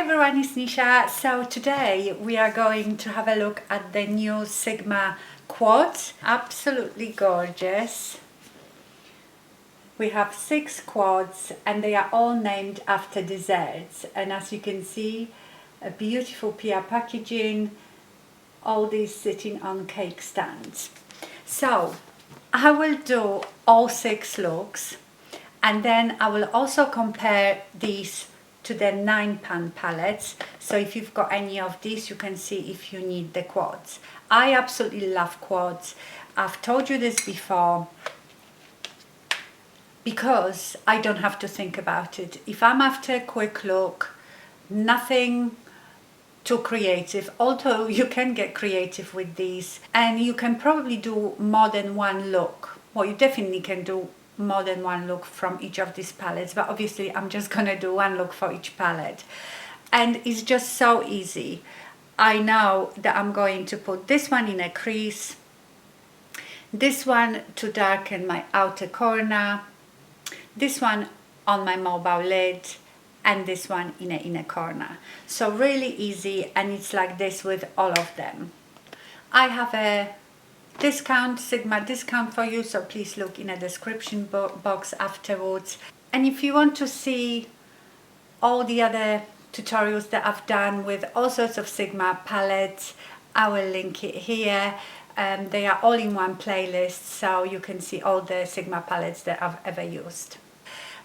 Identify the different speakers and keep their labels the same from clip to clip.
Speaker 1: everyone, it's Nisha. So today we are going to have a look at the new Sigma quads. Absolutely gorgeous. We have 6 quads and they are all named after desserts, and as you can see, a beautiful PR packaging, all these sitting on cake stands. So I will do all 6 looks, and then I will also compare these to the 9-pan palettes. So if you've got any of these, you can see if you need the quads. I absolutely love quads. I've told you this before, because I don't have to think about it. If I'm after a quick look, nothing too creative, although you can get creative with these and you can probably do more than one look. Well, you definitely can do more than one look from each of these palettes, but obviously I'm just gonna do one look for each palette, and it's just so easy. I know that I'm going to put this one in a crease, this one to darken my outer corner, this one on my mobile lid, and this one in a inner corner. So really easy, and it's like this with all of them. I have a discount, Sigma discount for you, so please look in a description box afterwards. And if you want to see all the other tutorials that I've done with all sorts of Sigma palettes, I will link it here. They are all in one playlist, so you can see all the Sigma palettes that I've ever used.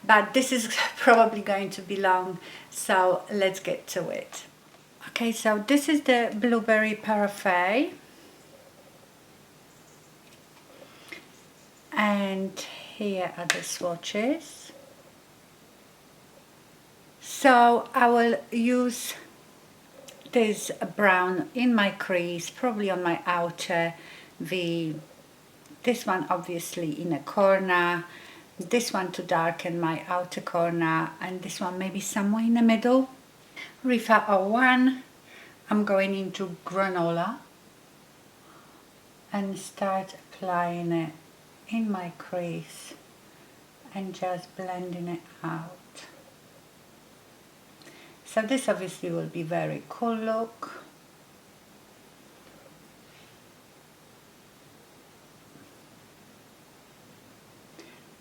Speaker 1: But this is probably going to be long, so let's get to it. Okay, so this is the Blueberry Parfait. And here are the swatches. So I will use this brown in my crease, probably on my outer V. This one obviously in a corner, this one to darken my outer corner, and this one maybe somewhere in the middle. Rifa 01, I'm going into granola and start applying it in my crease and just blending it out. So this obviously will be very cool look.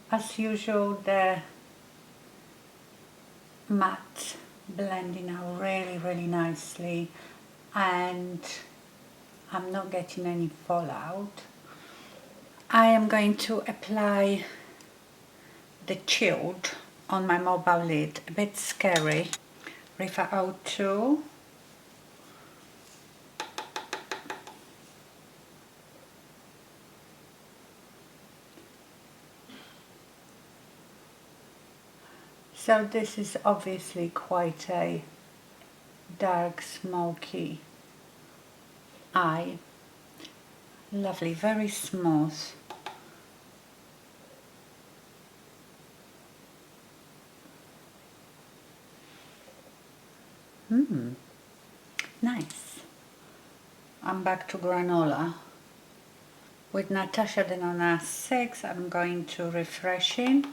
Speaker 1: As usual, the matte blending out really nicely, and I'm not getting any fallout. I am going to apply the chilled on my mobile lid, a bit scary. Rifa 02. So this is obviously quite a dark smoky eye. Lovely, very smooth. Nice. I'm back to granola. With Natasha Denona 6, I'm going to refreshing,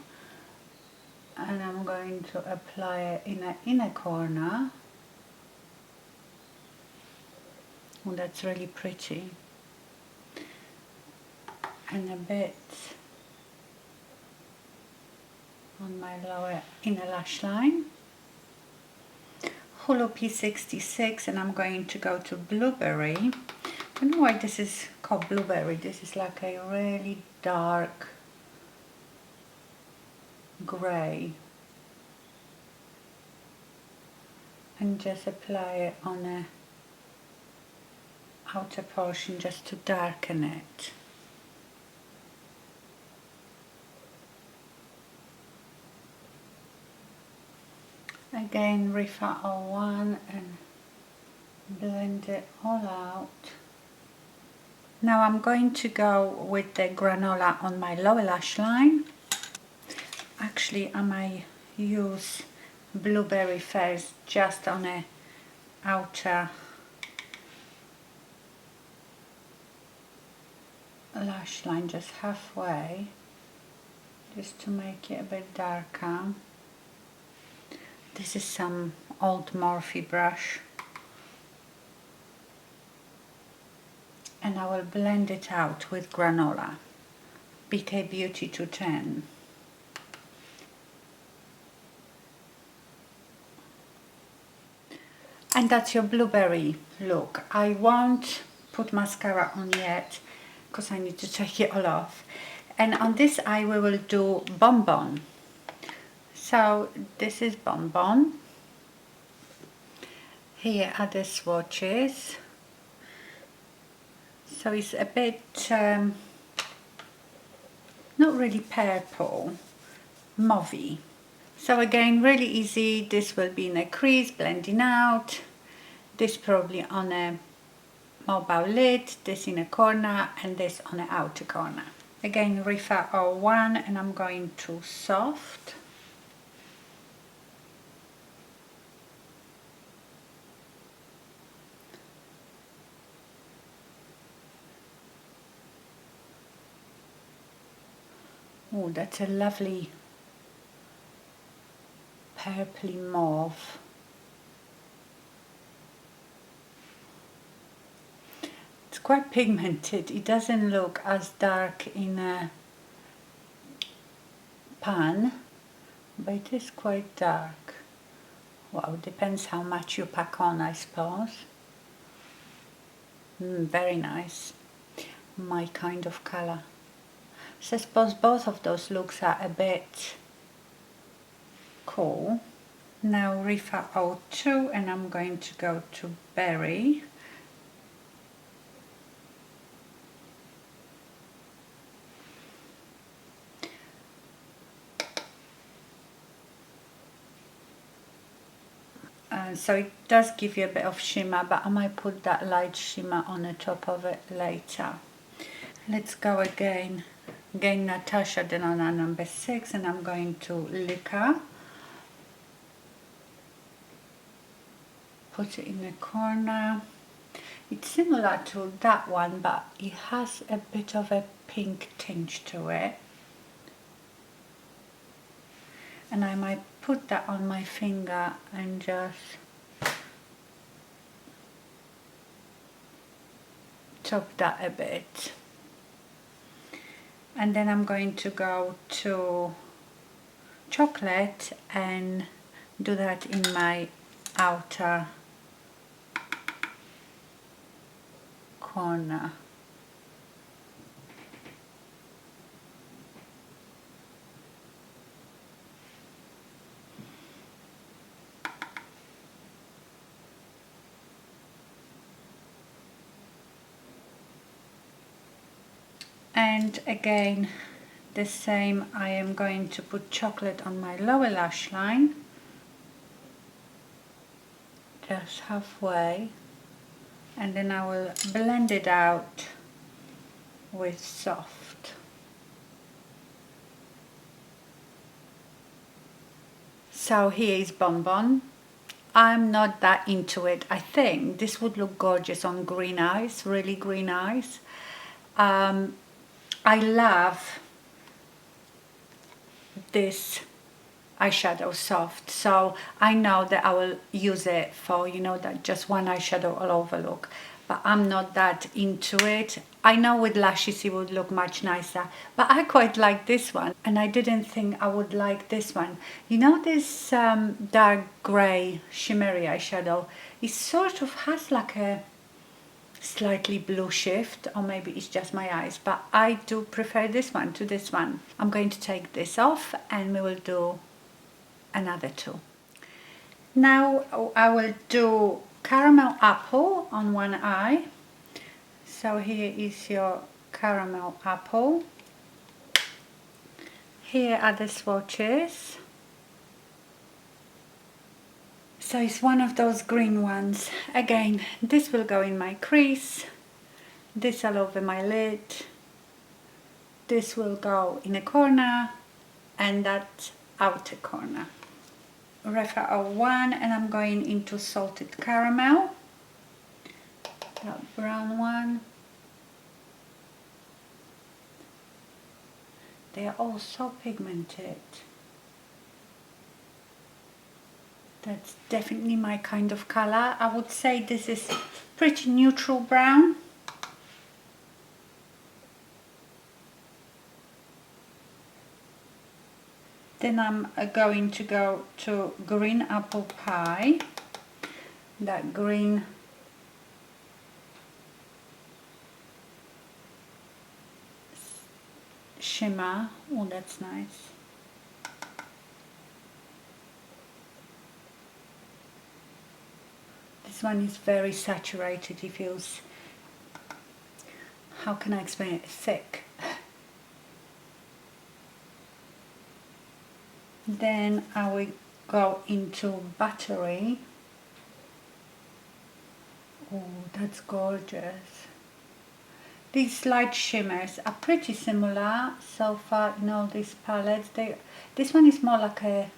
Speaker 1: and I'm going to apply it in the inner corner. Oh, that's really pretty. And a bit on my lower inner lash line. Hulu P66, and I'm going to go to Blueberry. I don't know why this is called Blueberry. This is like a really dark grey. And just apply it on a outer portion just to darken it. Again, Rifa 01 and blend it all out. Now I'm going to go with the granola on my lower lash line. Actually, I might use Blueberry first, just on a outer lash line, just halfway, just to make it a bit darker. This is some old Morphe brush. And I will blend it out with granola. BK Beauty 210. And that's your blueberry look. I won't put mascara on yet because I need to take it all off. And on this eye we will do Bonbon. So this is Bonbon. Here are the swatches. So it's a bit, not really purple, mauvey. So again, really easy. This will be in a crease, blending out. This probably on a mobile lid, this in a corner, and this on the outer corner. Again, Rifa 01, and I'm going to soft. Oh, that's a lovely purpley mauve. It's quite pigmented. It doesn't look as dark in a pan, but it is quite dark. Well, depends how much you pack on, I suppose. Very nice. My kind of color. So I suppose both of those looks are a bit cool. Now Rifa 02, and I'm going to go to Berry. So it does give you a bit of shimmer, but I might put that light shimmer on the top of it later. Let's go again. Again, Natasha Denona number 6, and I'm going to Liquor. Put it in the corner. It's similar to that one, but it has a bit of a pink tinge to it. And I might put that on my finger and just top that a bit. And then I'm going to go to Chocolate and do that in my outer corner. And again, the same, I am going to put Chocolate on my lower lash line, just halfway, and then I will blend it out with Soft. So here is Bonbon. I'm not that into it. I think this would look gorgeous on green eyes, really green eyes. I love this eyeshadow Soft, so I know that I will use it for, you know, that just one eyeshadow all over look, but I'm not that into it. I know with lashes it would look much nicer, but I quite like this one, and I didn't think I would like this one. You know, this dark grey shimmery eyeshadow, it sort of has like a slightly blue shift, or maybe it's just my eyes, but I do prefer this one to this one. I'm going to take this off and we will do another two. Now I will do Caramel Apple on one eye. So here is your Caramel Apple. Here are the swatches. So it's one of those green ones. Again, this will go in my crease, this all over my lid, this will go in a corner, and that outer corner. Refa 01, and I'm going into Salted Caramel, that brown one. They are all so pigmented. That's definitely my kind of color. I would say this is pretty neutral brown. Then I'm going to go to green apple pie, that green shimmer. Oh, that's nice. This one is very saturated. It feels, how can I explain it, thick. Then I will go into buttery. Oh, that's gorgeous. These light shimmers are pretty similar so far in all these palettes. This one is more like a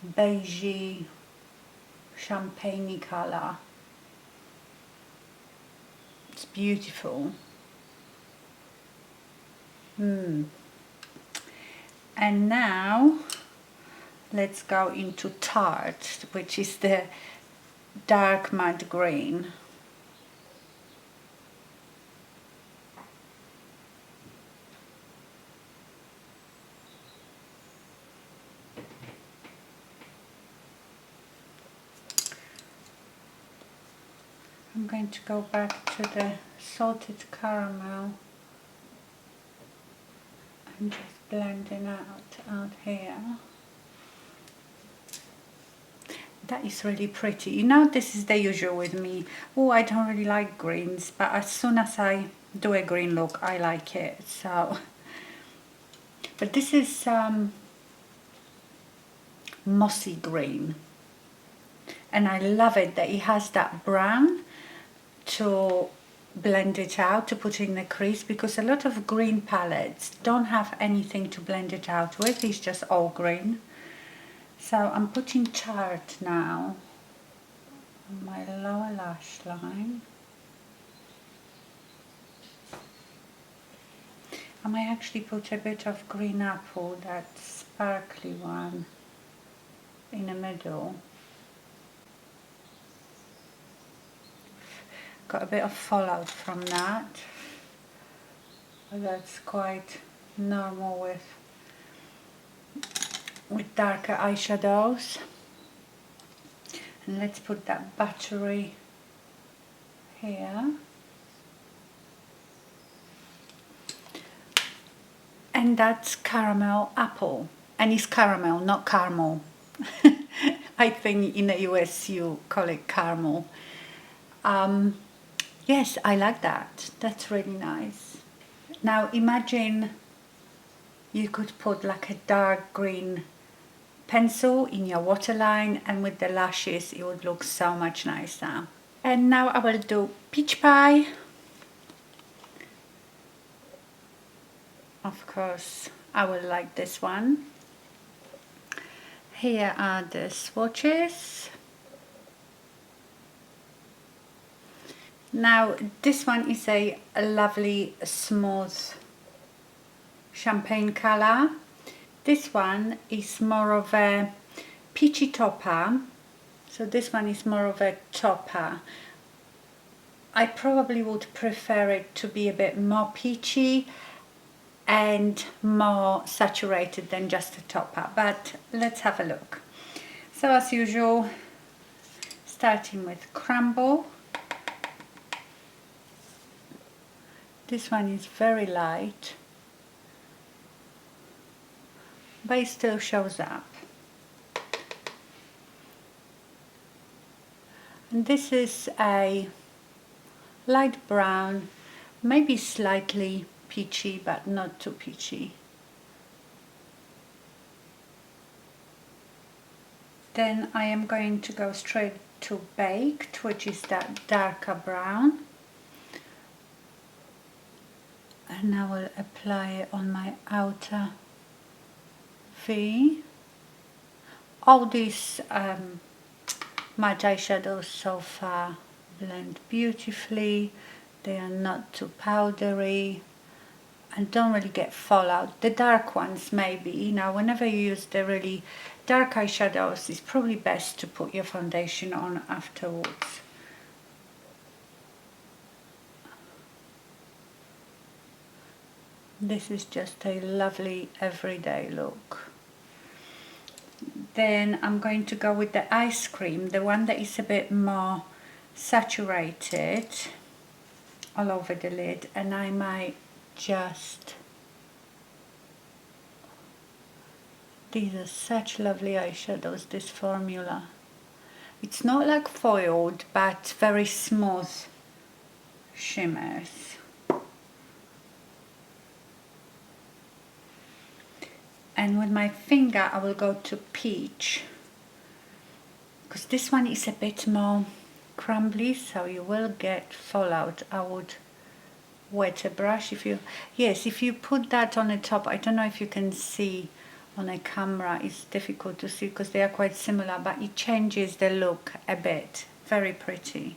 Speaker 1: beigey, champagne color. It's beautiful. And now let's go into Tarte, which is the dark mud green. I'm going to go back to the salted caramel and just blending out here. That is really pretty. You know, this is the usual with me. Oh, I don't really like greens, but as soon as I do a green look, I like it. So, but this is mossy green, and I love it that it has that brown to blend it out, to put in the crease, because a lot of green palettes don't have anything to blend it out with. It's just all green. So I'm putting Tarte now on my lower lash line. I might actually put a bit of green apple, that sparkly one, in the middle. Got a bit of fallout from that, but that's quite normal with darker eyeshadows. And let's put that buttery here. And that's caramel apple, and it's caramel, not caramel. I think in the US you call it caramel. Yes, I like that. That's really nice. Now imagine you could put like a dark green pencil in your waterline, and with the lashes it would look so much nicer. And now I will do peach pie. Of course, I will like this one. Here are the swatches. Now this one is a lovely smooth champagne color. This one is more of a peachy topper. So this one is more of a topper. I probably would prefer it to be a bit more peachy and more saturated than just a topper, but let's have a look. So as usual, starting with crumble. This one is very light, but it still shows up. And this is a light brown, maybe slightly peachy, but not too peachy. Then I am going to go straight to baked, which is that darker brown. And I will apply it on my outer V. All these matte eyeshadows so far blend beautifully. They are not too powdery, and don't really get fallout. The dark ones maybe, you know, whenever you use the really dark eyeshadows, it's probably best to put your foundation on afterwards. This is just a lovely everyday look. Then I'm going to go with the ice cream, the one that is a bit more saturated all over the lid, and I might just, these are such lovely eyeshadows, this formula. It's not like foiled, but very smooth shimmers. And with my finger I will go to peach, because this one is a bit more crumbly, so you will get fallout. I would wet a brush if you, yes, if you put that on the top. I don't know if you can see on a camera, it's difficult to see because they are quite similar, but it changes the look a bit. Very pretty.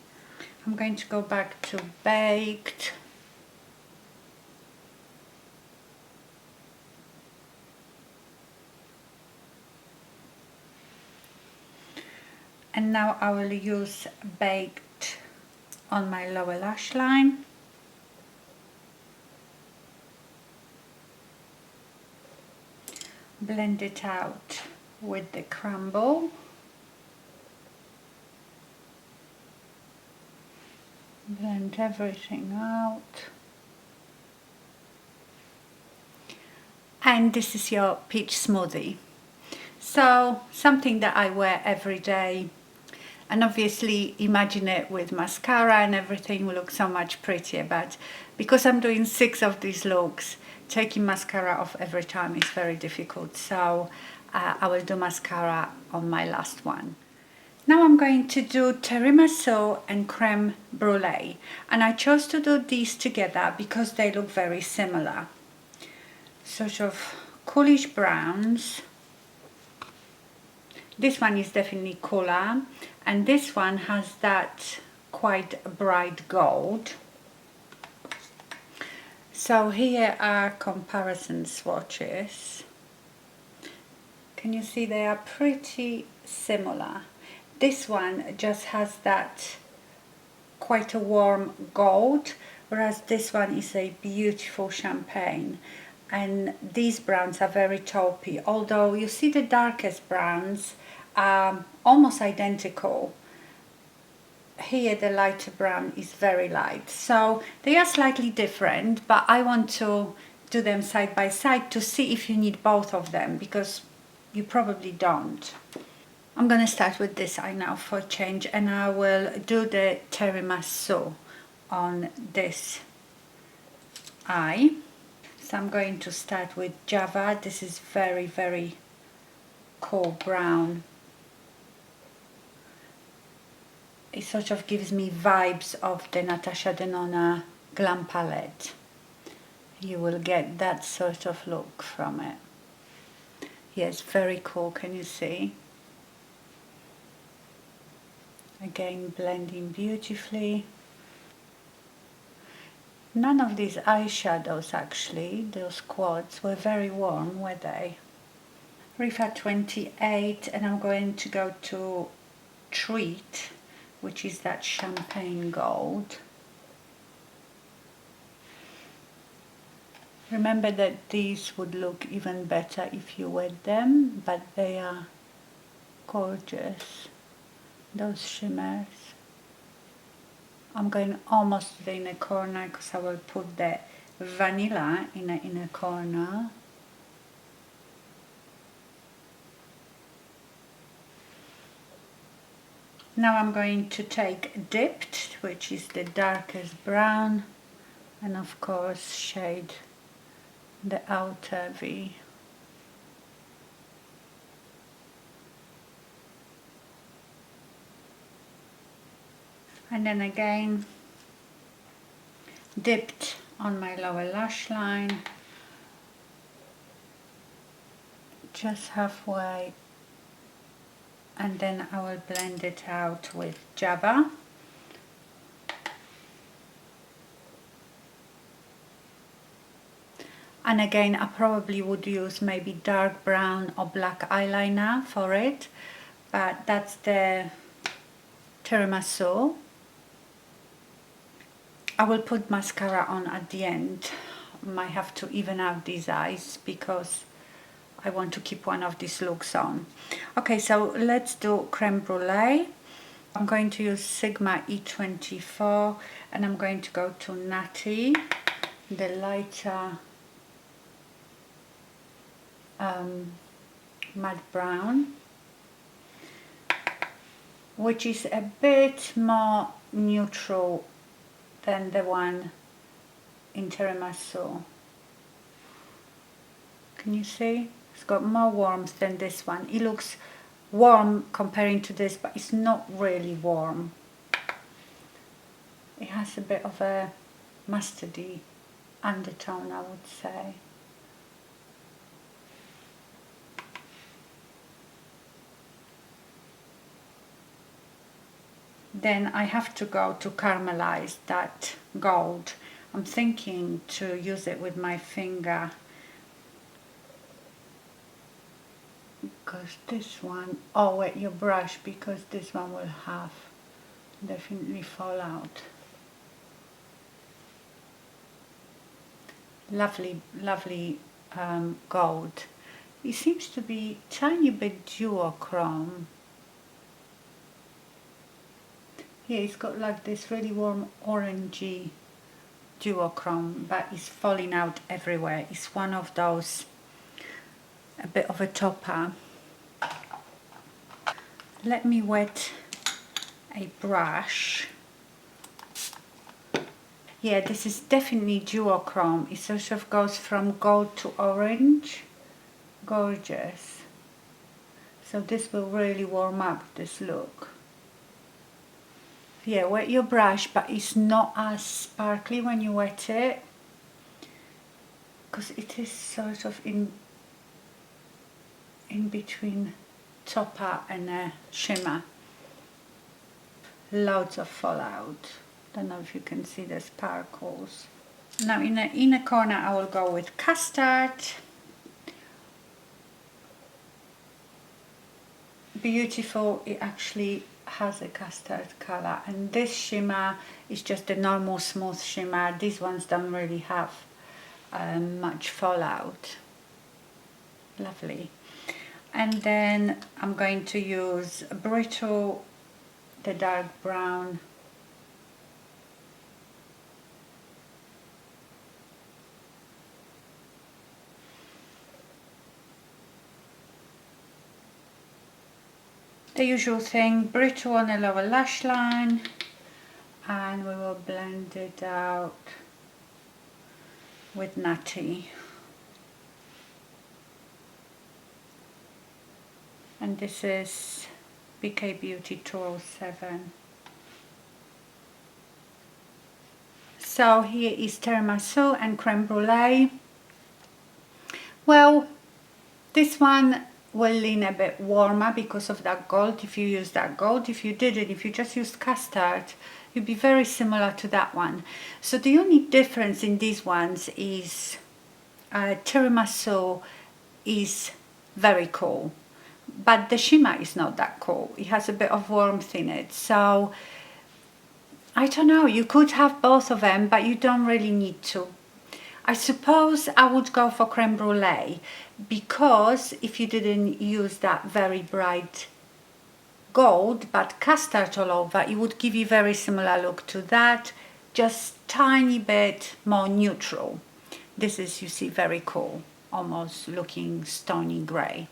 Speaker 1: I'm going to go back to baked. And now I will use baked on my lower lash line. Blend it out with the crumble. Blend everything out. And this is your peach smoothie. So something that I wear every day. And obviously imagine it with mascara and everything will look so much prettier, but because I'm doing 6 of these looks, taking mascara off every time is very difficult, so I will do mascara on my last one. Now I'm going to do Tiramisu and Creme Brulee, and I chose to do these together because they look very similar. Sort of coolish browns. This one is definitely cooler, and this one has that quite bright gold. So here are comparison swatches. Can you see they are pretty similar? This one just has that quite a warm gold, whereas this one is a beautiful champagne. And these browns are very taupey, although you see the darkest browns are almost identical. Here the lighter brown is very light, so they are slightly different, but I want to do them side by side to see if you need both of them, because you probably don't. I'm gonna start with this eye now for a change, and I will do the Tiramisu on this eye. So I'm going to start with Java. This is very, very cool brown. It sort of gives me vibes of the Natasha Denona Glam palette. You will get that sort of look from it. Yes, very cool, can you see? Again, blending beautifully. None of these eyeshadows actually, those quads, were very warm, were they? Rifa 28, and I'm going to go to Treat, which is that champagne gold. Remember that these would look even better if you wet them, but they are gorgeous, those shimmers. I'm going almost to the inner corner because I will put the vanilla in the inner corner. Now I'm going to take Dipped, which is the darkest brown, and of course shade the outer V. And then again Dipped on my lower lash line, just halfway, and then I will blend it out with Java. And again, I probably would use maybe dark brown or black eyeliner for it, but that's the Tiramisu. I will put mascara on at the end. Might have to even out these eyes because I want to keep one of these looks on. Okay, so let's do creme brulee. I'm going to use Sigma E24 and I'm going to go to Natty, the lighter matte brown, which is a bit more neutral than the one in Tiramisu. Can you see? It's got more warmth than this one. It looks warm comparing to this, but it's not really warm. It has a bit of a mustardy undertone, I would say. Then I have to go to caramelize that gold. I'm thinking to use it with my finger, because this one, oh, wet your brush, because this one will have definitely fall out. Lovely, lovely gold. It seems to be tiny bit duochrome. Yeah, it's got like this really warm orangey duochrome, but it's falling out everywhere. It's one of those, a bit of a topper. Let me wet a brush. Yeah, this is definitely duochrome. It sort of goes from gold to orange. Gorgeous. So this will really warm up this look. Yeah, wet your brush, but it's not as sparkly when you wet it, because it is sort of in between topper and a shimmer. Loads of fallout. Don't know if you can see the sparkles. Now in the inner corner I will go with custard. Beautiful, it actually has a custard color, and this shimmer is just a normal smooth shimmer. These ones don't really have much fallout. Lovely. And then I'm going to use Brittle, the dark brown. The usual thing, Brittle on the lower lash line, and we will blend it out with Natty. And this is BK Beauty 207. So here is Tiramisu and Creme Brulee. Well, this one will lean a bit warmer because of that gold, if you use that gold. If you didn't, if you just used custard, it'd be very similar to that one. So the only difference in these ones is Tiramisu is very cool, but the shimmer is not that cool. It has a bit of warmth in it. So I don't know, you could have both of them, but you don't really need to. I suppose I would go for Creme Brulee, because if you didn't use that very bright gold but custard all over, it would give you very similar look to that, just tiny bit more neutral. This is, you see, very cool, almost looking stony grey.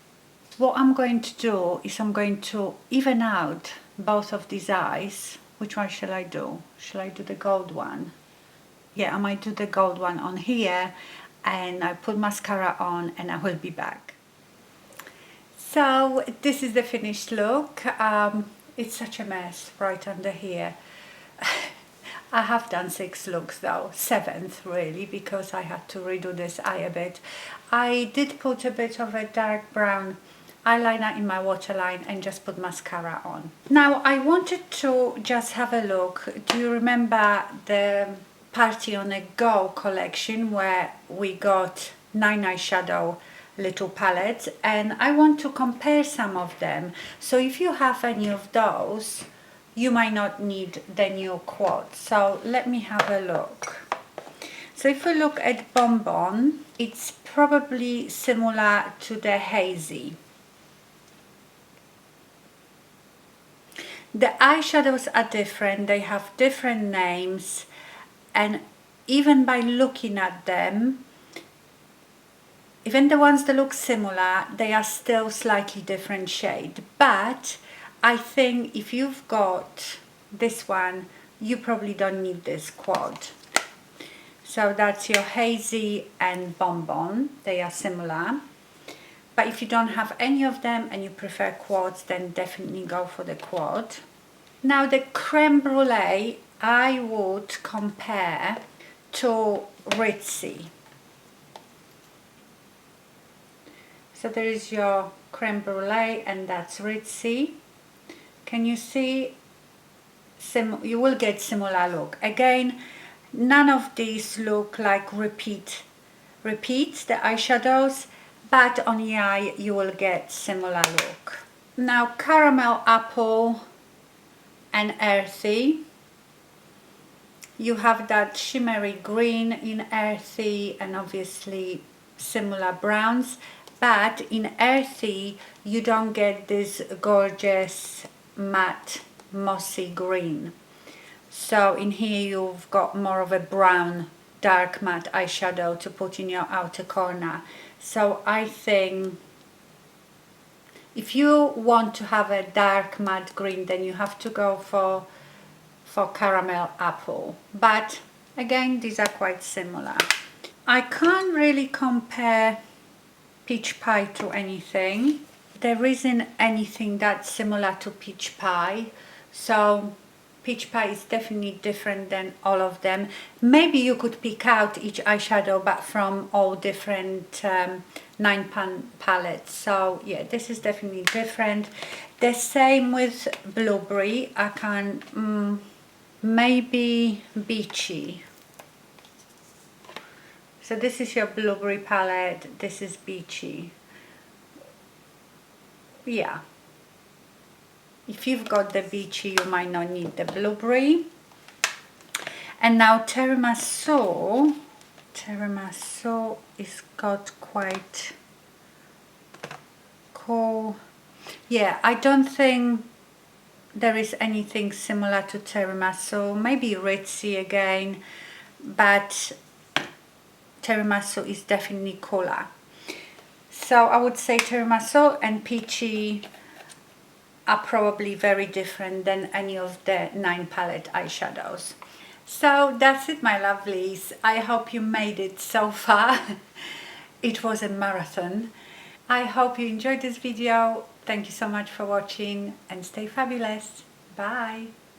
Speaker 1: What I'm going to do is I'm going to even out both of these eyes. Which one shall I do? Shall I do the gold one? Yeah, I might do the gold one on here, and I put mascara on and I will be back. So this is the finished look. It's such a mess right under here. I have done 6 looks though, 7th really, because I had to redo this eye a bit. I did put a bit of a dark brown eyeliner in my waterline and just put mascara on. Now I wanted to just have a look. Do you remember the Party on a Go collection where we got 9 eyeshadow little palettes, and I want to compare some of them. So if you have any of those, you might not need the new quad. So let me have a look. So if we look at Bonbon, it's probably similar to the Hazy. The eyeshadows are different, they have different names, and even by looking at them, even the ones that look similar, they are still slightly different shade. But I think if you've got this one, you probably don't need this quad. So that's your Hazy and Bonbon, they are similar. But if you don't have any of them and you prefer quads, then definitely go for the quad. Now the Creme Brulee, I would compare to Ritzy. So there is your Creme Brulee and that's Ritzy. Can you see? You will get similar look. Again, none of these look like repeats the eyeshadows, but on the eye you will get similar look. Now Caramel Apple and Earthy. You have that shimmery green in Earthy and obviously similar browns, but in Earthy you don't get this gorgeous matte mossy green. So in here you've got more of a brown dark matte eyeshadow to put in your outer corner. So I think if you want to have a dark matte green, then you have to go for Caramel Apple. But again, these are quite similar. I can't really compare Peach Pie to anything. There isn't anything that's similar to Peach Pie. So Peach Pie is definitely different than all of them. Maybe you could pick out each eyeshadow, but from all different 9-pan palettes. So yeah, this is definitely different. The same with Blueberry. I can maybe Beachy. So this is your Blueberry palette. This is Beachy. Yeah. If you've got the Beachy, you might not need the Blueberry. And now Tiramisu. Tiramisu is got quite cool. Yeah, I don't think there is anything similar to Tiramisu. Maybe Ritzy again, but Tiramisu is definitely cooler. So I would say Tiramisu and Peachy are probably very different than any of the 9 palette eyeshadows. So that's it, my lovelies. I hope you made it so far. It was a marathon. I hope you enjoyed this video. Thank you so much for watching and stay fabulous. Bye.